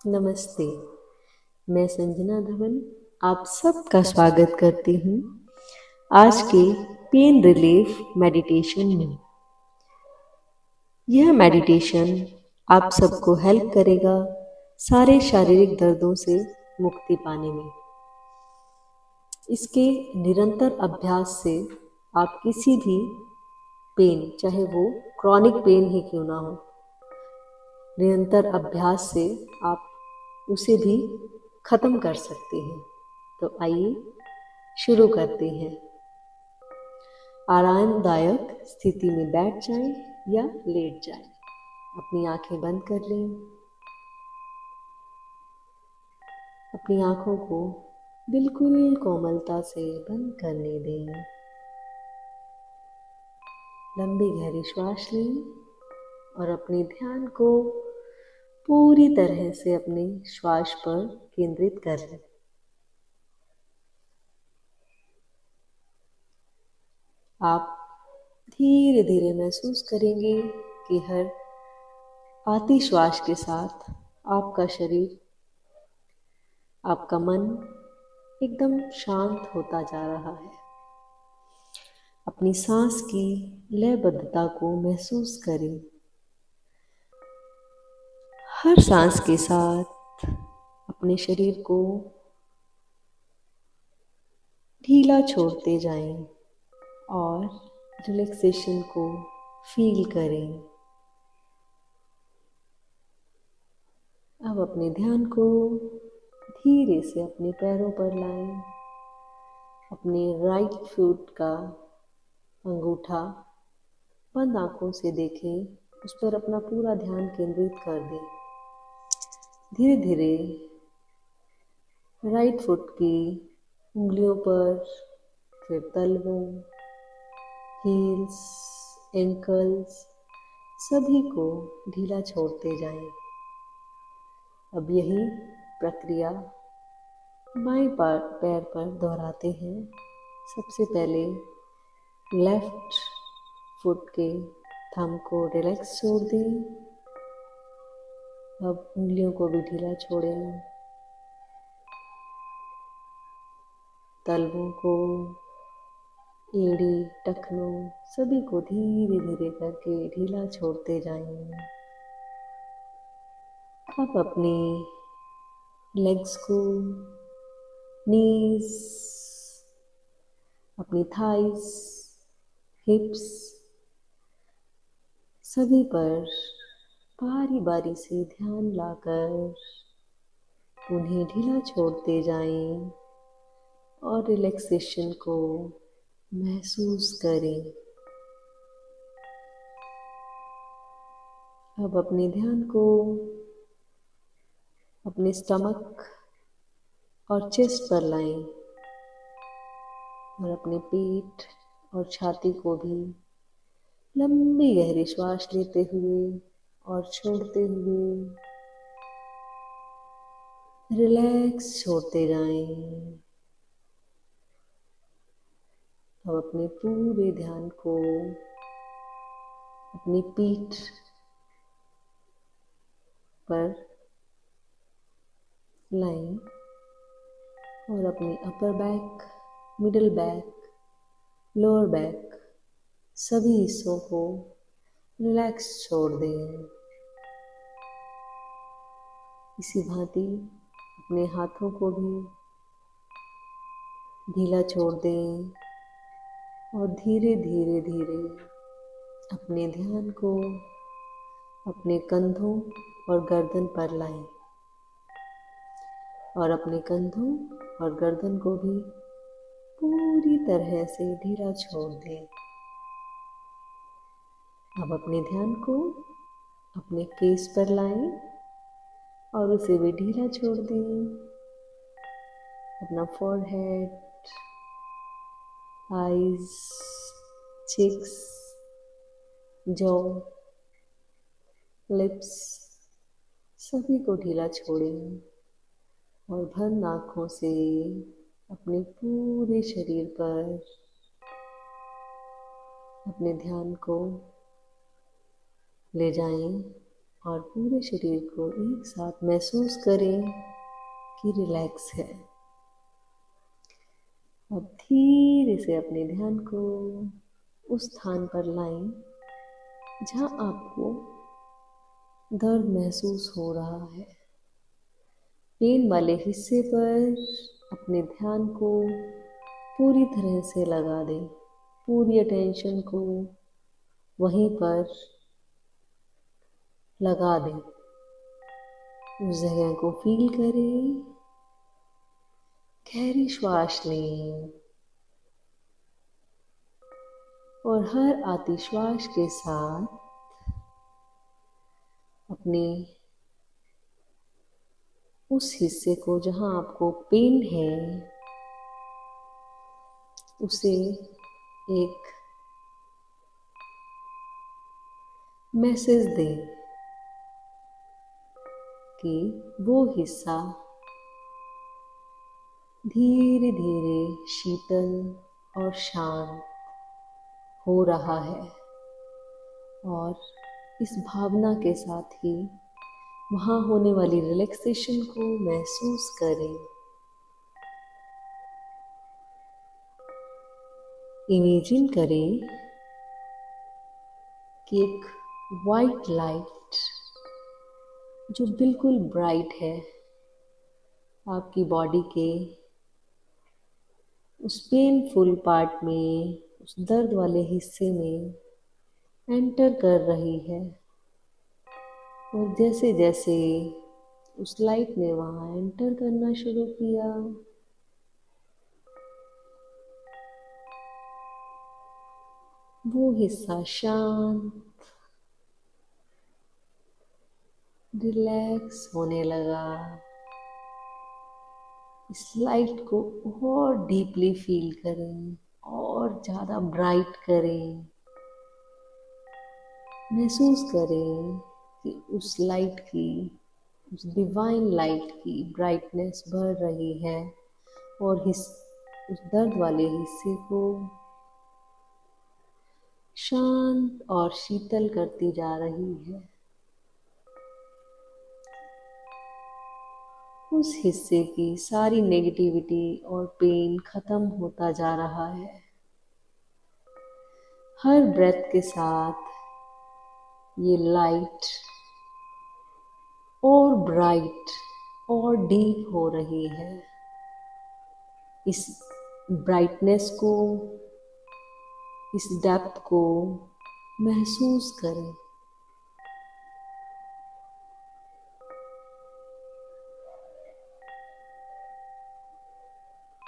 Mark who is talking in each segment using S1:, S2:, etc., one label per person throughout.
S1: नमस्ते। मैं संजना धवन आप सबका स्वागत करती हूँ आज के पेन रिलीफ मेडिटेशन में। यह मेडिटेशन आप सबको हेल्प करेगा सारे शारीरिक दर्दों से मुक्ति पाने में। इसके निरंतर अभ्यास से आप किसी भी पेन, चाहे वो क्रॉनिक पेन ही क्यों ना हो, निरंतर अभ्यास से आप उसे भी खत्म कर सकते हैं। तो आइए शुरू करते हैं। आरामदायक स्थिति में बैठ जाएं या लेट जाएं। अपनी आंखें बंद कर लें। अपनी आंखों को बिल्कुल कोमलता से बंद करने दें। लंबी गहरी श्वास लें और अपने ध्यान को पूरी तरह से अपने श्वास पर केंद्रित कर लें। आप धीरे धीरे महसूस करेंगे कि हर आती श्वास के साथ आपका शरीर, आपका मन एकदम शांत होता जा रहा है। अपनी सांस की लयबद्धता को महसूस करें। हर सांस के साथ अपने शरीर को ढीला छोड़ते जाएं और रिलैक्सेशन को फील करें। अब अपने ध्यान को धीरे से अपने पैरों पर लाएं। अपने राइट फुट का अंगूठा बंद आंखों से देखें, उस पर अपना पूरा ध्यान केंद्रित कर दें। धीरे धीरे राइट फुट की उंगलियों पर, फिर तलवों, हील्स, एंकल्स सभी को ढीला छोड़ते जाएं। अब यही प्रक्रिया बाएं पैर पर दोहराते हैं। सबसे पहले लेफ्ट फुट के थंब को रिलैक्स छोड़ दें। अब उंगलियों को भी ढीला छोड़ें। तलवों को, एड़ी, टखनों सभी को धीरे धीरे करके ढीला छोड़ते जाएं। अब अपने लेग्स को, नीज, अपनी थाइस, हिप्स सभी पर बारी बारी से ध्यान लाकर उन्हें ढीला छोड़ते जाएं और रिलैक्सेशन को महसूस करें। अब अपने ध्यान को अपने स्टमक और चेस्ट पर लाएं और अपने पेट और छाती को भी लंबी गहरी श्वास लेते हुए और छोड़ते हुए रिलैक्स छोड़ते जाएं। अब अपने पूरे ध्यान को अपनी पीठ पर लाएं और अपनी upper back, middle back, lower back सभी हिस्सों को रिलैक्स छोड़ दें। इसी भांति अपने हाथों को भी ढीला छोड़ दें और धीरे धीरे धीरे अपने ध्यान को अपने कंधों और गर्दन पर लाएं और अपने कंधों और गर्दन को भी पूरी तरह से ढीला छोड़ दें। अब अपने ध्यान को अपने फेस पर लाएं और उसे भी ढीला छोड़ दें। अपना forehead, eyes, cheeks, jaw, lips सभी को ढीला छोड़ें और बंद आँखों से अपने पूरे शरीर पर अपने ध्यान को ले जाएं और पूरे शरीर को एक साथ महसूस करें कि रिलैक्स है। अब धीरे से अपने ध्यान को उस स्थान पर लाएं जहां आपको दर्द महसूस हो रहा है। पेन वाले हिस्से पर अपने ध्यान को पूरी तरह से लगा दें। पूरी अटेंशन को वहीं पर लगा दें। उस जगह को फील करें। गहरी श्वास लें और हर आती श्वास के साथ अपने उस हिस्से को जहां आपको पेन है उसे एक मैसेज दें कि वो हिस्सा धीरे धीरे शीतल और शांत हो रहा है। और इस भावना के साथ ही वहाँ होने वाली रिलैक्सेशन को महसूस करें। इमेजिन करें कि एक वाइट लाइट जो बिल्कुल ब्राइट है आपकी बॉडी के उस पेनफुल पार्ट में, उस दर्द वाले हिस्से में एंटर कर रही है। और जैसे जैसे उस लाइट ने वहाँ एंटर करना शुरू किया, वो हिस्सा शांत, रिलैक्स होने लगा। इस लाइट को और डीपली फील करें और ज़्यादा ब्राइट करें। महसूस करें कि उस लाइट की, उस डिवाइन लाइट की ब्राइटनेस बढ़ रही है और उस दर्द वाले हिस्से को शांत और शीतल करती जा रही है। उस हिस्से की सारी नेगेटिविटी और पेन खत्म होता जा रहा है। हर ब्रेथ के साथ ये लाइट और ब्राइट और डीप हो रही है। इस ब्राइटनेस को, इस डेप्थ को महसूस करें।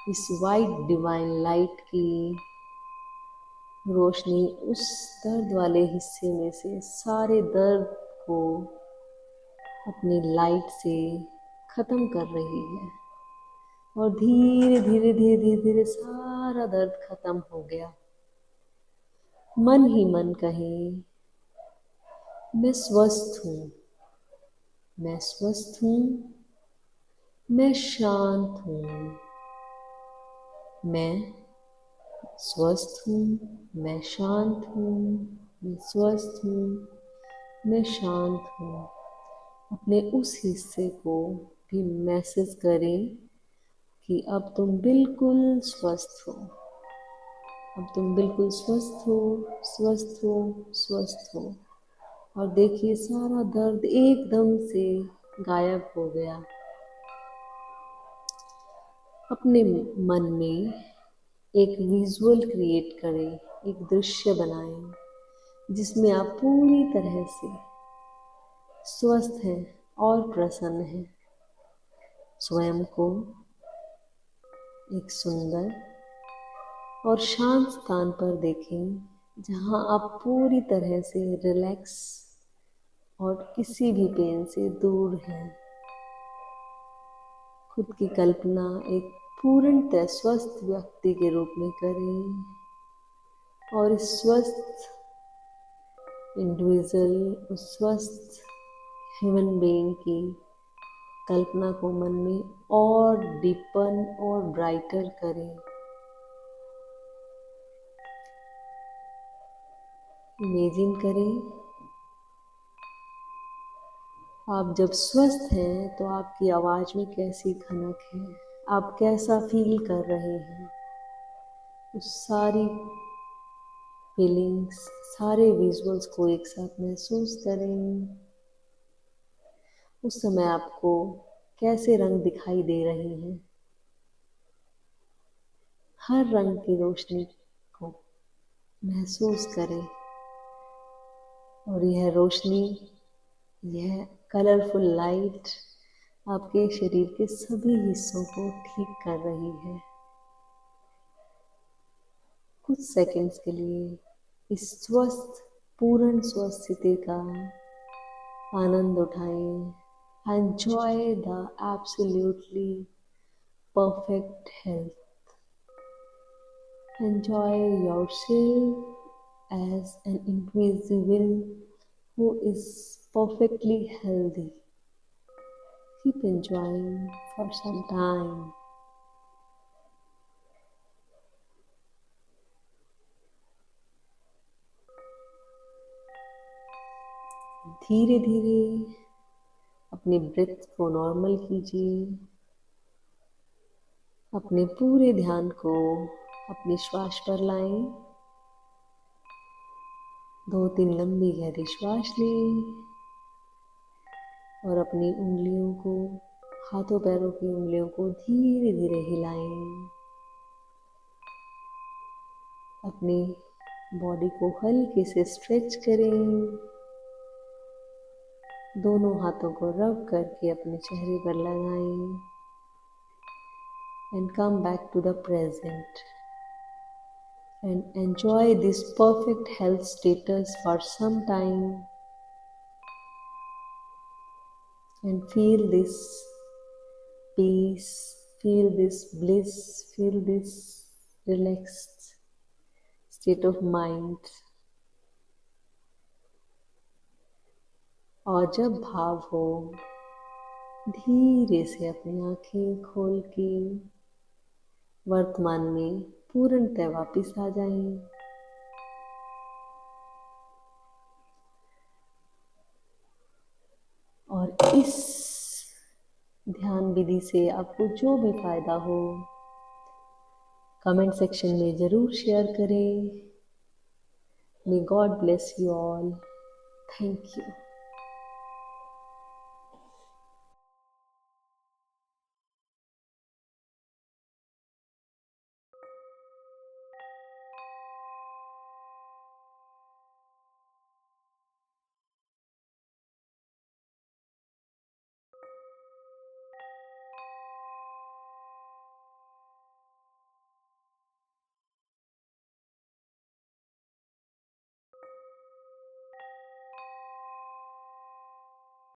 S1: इस वाइट डिवाइन लाइट की रोशनी उस दर्द वाले हिस्से में से सारे दर्द को अपनी लाइट से खत्म कर रही है। और धीरे धीरे धीरे धीरे धीरे सारा दर्द खत्म हो गया। मन ही मन कहे, मैं स्वस्थ हूँ, मैं स्वस्थ हूँ, मैं शांत हूँ, मैं स्वस्थ हूँ, मैं शांत हूँ, मैं स्वस्थ हूँ, मैं शांत हूँ। अपने उस हिस्से को भी मैसेज करें कि अब तुम बिल्कुल स्वस्थ हो। अब तुम बिल्कुल स्वस्थ हो, स्वस्थ हो, स्वस्थ हो। और देखिए सारा दर्द एकदम से गायब हो गया। अपने मन में एक विजुअल क्रिएट करें, एक दृश्य बनाएं जिसमें आप पूरी तरह से स्वस्थ हैं और प्रसन्न हैं। स्वयं को एक सुंदर और शांत स्थान पर देखें जहां आप पूरी तरह से रिलैक्स और किसी भी पेन से दूर हैं। खुद की कल्पना एक पूर्णतः स्वस्थ व्यक्ति के रूप में करें और इस स्वस्थ इंडिविजुअल, उस स्वस्थ ह्यूमन बीइंग की कल्पना को मन में और डीपन और ब्राइटर करें। इमेजिन करें आप जब स्वस्थ हैं तो आपकी आवाज़ में कैसी खनक है, आप कैसा फील कर रहे हैं, उस सारी फीलिंग्स, सारे विजुअल्स को एक साथ महसूस करें। उस समय आपको कैसे रंग दिखाई दे रहे हैं, हर रंग की रोशनी को महसूस करें। और यह रोशनी, यह कलरफुल लाइट आपके शरीर के सभी हिस्सों को ठीक कर रही है। कुछ सेकंड्स के लिए इस स्वस्थ, पूर्ण स्वस्थ स्थिति का आनंद उठाएं। Enjoy the absolutely perfect health. Enjoy yourself as an individual who is perfectly healthy. Keep enjoying for some time. धीरे धीरे अपनी ब्रेथ को नॉर्मल कीजिए। अपने पूरे ध्यान को अपनी श्वास पर लाएं। 2-3 लंबी गहरी श्वास लें और अपनी उंगलियों को, हाथों पैरों की उंगलियों को धीरे धीरे हिलाएं। अपनी बॉडी को हल्के से स्ट्रेच करें। दोनों हाथों को रब करके अपने चेहरे पर लगाएं and come back to the present and enjoy this perfect health status for some time and feel this peace, feel this bliss, feel this relaxed state of mind. और जब भाव हो, धीरे से अपनी आंखें खोल के वर्तमान में पूर्णतः वापस आ जाएं। और इस ध्यान विधि से आपको जो भी फायदा हो, कमेंट सेक्शन में ज़रूर शेयर करें। May God bless you all. Thank you.